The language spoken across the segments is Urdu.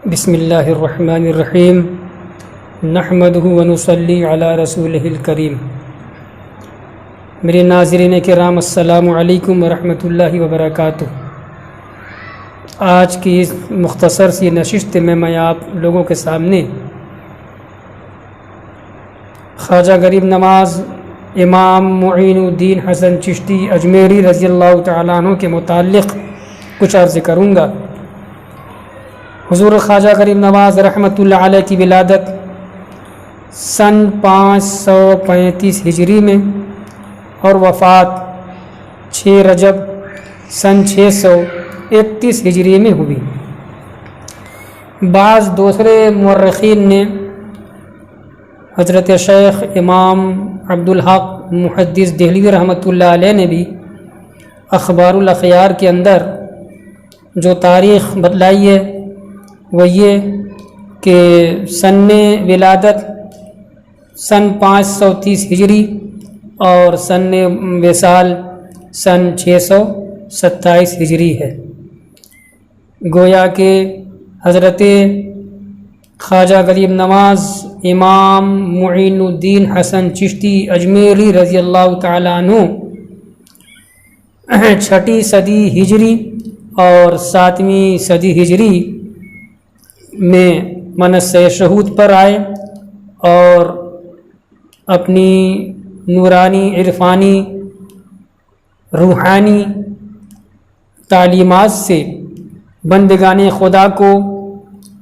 بسم اللہ الرحمن الرحیم نحمدہ ونصلی علی رسولہ الکریم۔ میرے ناظرین کرام السلام علیکم ورحمۃ اللہ وبرکاتہ۔ آج کی اس مختصر سی نشست میں آپ لوگوں کے سامنے خواجہ غریب نواز امام معین الدین حسن چشتی اجمیری رضی اللہ تعالیٰ عنہ کے متعلق کچھ عرض کروں گا۔ حضور خواجہ غریب نواز رحمۃ اللہ علیہ کی ولادت سن 535 ہجری میں اور وفات 6 رجب سن 631 ہجری میں ہوئی۔ بعض دوسرے مورخین نے حضرت شیخ امام عبدالحق محدث دہلوی رحمۃ اللہ علیہ نے بھی اخبار الاخیار کے اندر جو تاریخ بتلائی ہے وہ یہ کہ سن ولادت سن 530 ہجری اور سن وصال سن 627 ہجری ہے۔ گویا کہ حضرت خواجہ غریب نواز امام معین الدین حسن چشتی اجمیری رضی اللہ تعالیٰ عنہ 6ٹی صدی ہجری اور 7ویں صدی ہجری میں منصہ شہود پر آئے اور اپنی نورانی عرفانی روحانی تعلیمات سے بندگان خدا کو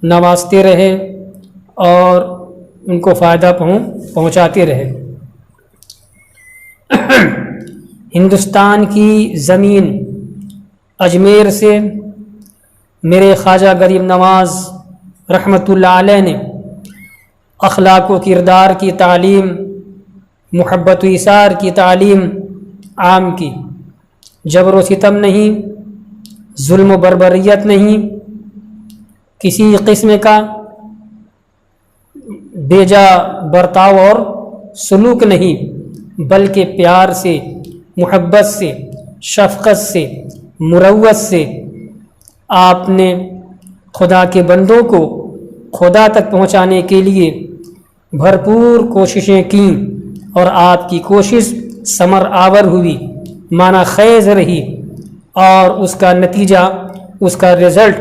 نوازتے رہے اور ان کو فائدہ پہنچاتے رہے۔ ہندوستان کی زمین اجمیر سے میرے خواجہ غریب نواز رحمۃ اللہ علیہ نے اخلاق و کردار کی تعلیم، محبت و ایثار کی تعلیم عام کی۔ جبر و ستم نہیں، ظلم و بربریت نہیں، کسی قسم کا بیجا برتاؤ اور سلوک نہیں، بلکہ پیار سے، محبت سے، شفقت سے، مروت سے آپ نے خدا کے بندوں کو خدا تک پہنچانے کے لیے بھرپور کوششیں کیں اور آپ کی کوشش ثمر آور ہوئی، معنی خیز رہی، اور اس کا نتیجہ، اس کا رزلٹ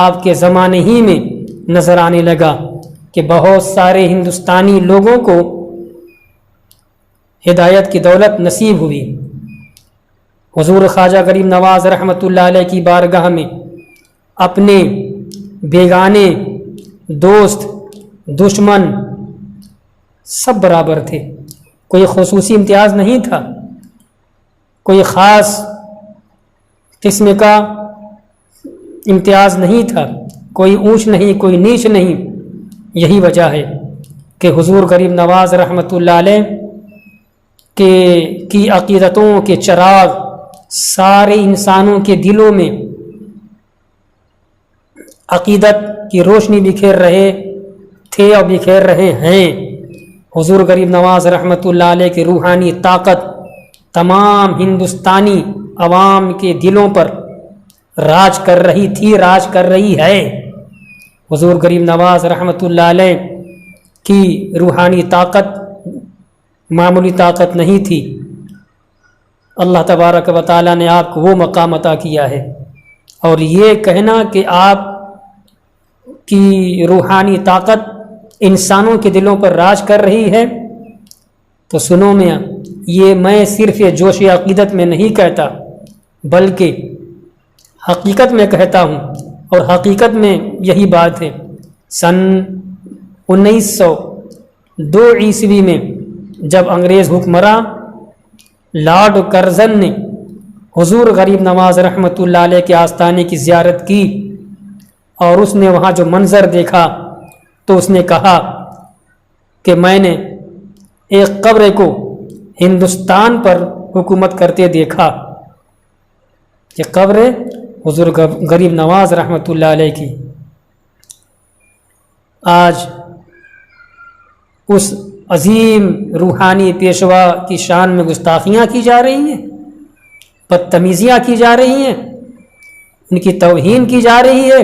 آپ کے زمانے ہی میں نظر آنے لگا کہ بہت سارے ہندوستانی لوگوں کو ہدایت کی دولت نصیب ہوئی۔ حضور خواجہ غریب نواز رحمۃ اللہ علیہ کی بارگاہ میں اپنے بیگانے، دوست، دشمن سب برابر تھے، کوئی خصوصی امتیاز نہیں تھا، کوئی خاص قسم کا امتیاز نہیں تھا، کوئی اونچ نہیں، کوئی نیچ نہیں۔ یہی وجہ ہے کہ حضور غریب نواز رحمۃ اللہ علیہ کی عقیدتوں کے چراغ سارے انسانوں کے دلوں میں عقیدت کی روشنی بکھیر رہے تھے اور بکھیر رہے ہیں۔ حضور غریب نواز رحمۃ اللہ علیہ کی روحانی طاقت تمام ہندوستانی عوام کے دلوں پر راج کر رہی تھی، راج کر رہی ہے۔ حضور غریب نواز رحمۃ اللہ علیہ کی روحانی طاقت معمولی طاقت نہیں تھی۔ اللہ تبارک و تعالیٰ نے آپ کو وہ مقام عطا کیا ہے، اور یہ کہنا کہ آپ کی روحانی طاقت انسانوں کے دلوں پر راج کر رہی ہے، تو سنو میاں، یہ میں صرف جوش عقیدت میں نہیں کہتا، بلکہ حقیقت میں کہتا ہوں، اور حقیقت میں یہی بات ہے۔ سن 1902 عیسوی میں جب انگریز حکمراں لارڈ کرزن نے حضور غریب نواز رحمۃ اللہ علیہ کے آستانے کی زیارت کی اور اس نے وہاں جو منظر دیکھا تو اس نے کہا کہ میں نے ایک قبر کو ہندوستان پر حکومت کرتے دیکھا۔ یہ قبر حضور غریب نواز رحمۃ اللہ علیہ کی آج اس عظیم روحانی پیشوا کی شان میں گستاخیاں کی جا رہی ہیں، بدتمیزیاں کی جا رہی ہیں، ان کی توہین کی جا رہی ہے۔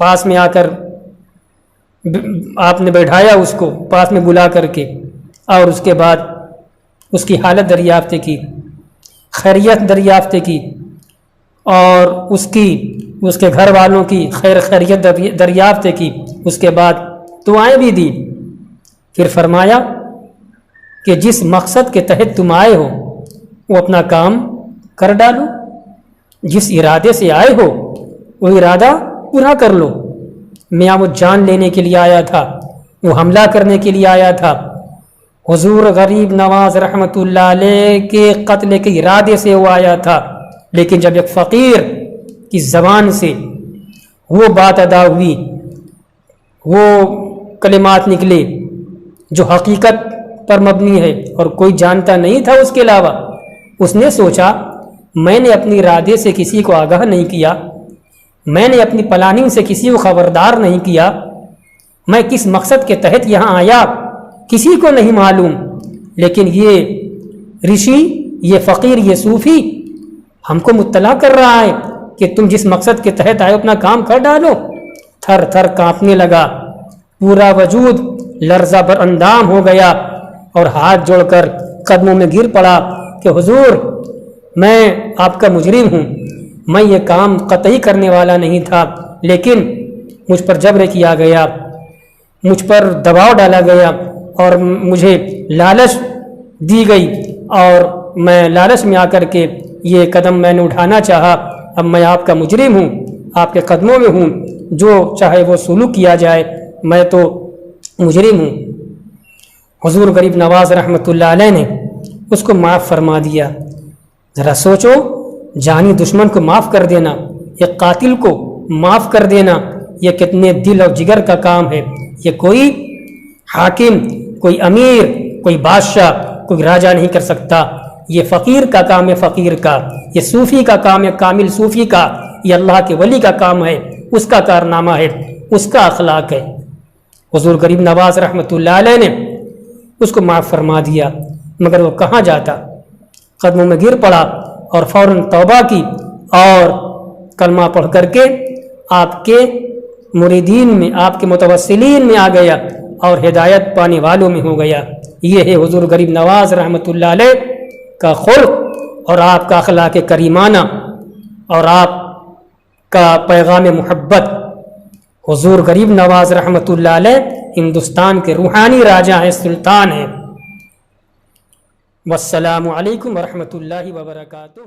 پاس میں آ کر آپ نے بیٹھایا اس کو پاس میں بلا کر کے، اور اس کے بعد اس کی حالت دریافت کی، خیریت دریافت کی، اور اس کے گھر والوں کی خیریت دریافت کی، اس کے بعد دعائیں بھی دی۔ پھر فرمایا کہ جس مقصد کے تحت تم آئے ہو وہ اپنا کام کر ڈالو، جس ارادے سے آئے ہو وہ ارادہ پورا کر لو۔ میں وہ جان لینے کے لیے آیا تھا، وہ حملہ کرنے کے لیے آیا تھا، حضور غریب نواز رحمۃ اللہ علیہ کے قتل کے ارادے سے وہ آیا تھا، لیکن جب ایک فقیر کی زبان سے وہ بات ادا ہوئی، وہ کلمات نکلے جو حقیقت پر مبنی ہے اور کوئی جانتا نہیں تھا اس کے علاوہ، اس نے سوچا میں نے اپنی ارادے سے کسی کو آگاہ نہیں کیا، میں نے اپنی پلاننگ سے کسی کو خبردار نہیں کیا، میں کس مقصد کے تحت یہاں آیا کسی کو نہیں معلوم، لیکن یہ رشی، یہ فقیر، یہ صوفی ہم کو مطلع کر رہا ہے کہ تم جس مقصد کے تحت آئے اپنا کام کر ڈالو۔ تھر تھر کانپنے لگا، پورا وجود لرزہ بر اندام ہو گیا اور ہاتھ جوڑ کر قدموں میں گر پڑا کہ حضور میں آپ کا مجرم ہوں، میں یہ کام قطعی کرنے والا نہیں تھا، لیکن مجھ پر جبر کیا گیا، مجھ پر دباؤ ڈالا گیا اور مجھے لالچ دی گئی، اور میں لالچ میں آ کر کے یہ قدم میں نے اٹھانا چاہا۔ اب میں آپ کا مجرم ہوں، آپ کے قدموں میں ہوں، جو چاہے وہ سلوک کیا جائے، میں تو مجرم ہوں۔ حضور غریب نواز رحمۃ اللہ علیہ نے اس کو معاف فرما دیا۔ ذرا سوچو، جانی دشمن کو معاف کر دینا، ایک قاتل کو معاف کر دینا، یہ کتنے دل اور جگر کا کام ہے۔ یہ کوئی حاکم، کوئی امیر، کوئی بادشاہ، کوئی راجہ نہیں کر سکتا، یہ فقیر کا کام ہے، فقیر کا، یہ صوفی کا کام ہے، کامل صوفی کا، یہ اللہ کے ولی کا کام ہے، اس کا کارنامہ ہے، اس کا اخلاق ہے۔ حضور غریب نواز رحمۃ اللہ علیہ نے اس کو معاف فرما دیا، مگر وہ کہاں جاتا، قدموں میں گر پڑا اور فوراً توبہ کی اور کلمہ پڑھ کر کے آپ کے مریدین میں، آپ کے متوسلین میں آ گیا اور ہدایت پانے والوں میں ہو گیا۔ یہ ہے حضور غریب نواز رحمۃ اللہ علیہ کا خلق اور آپ کا اخلاق کریمانہ اور آپ کا پیغام محبت۔ حضور غریب نواز رحمۃ اللہ علیہ ہندوستان کے روحانی راجہ ہیں، سلطان ہیں۔ والسلام علیکم ورحمۃ اللہ وبرکاتہ۔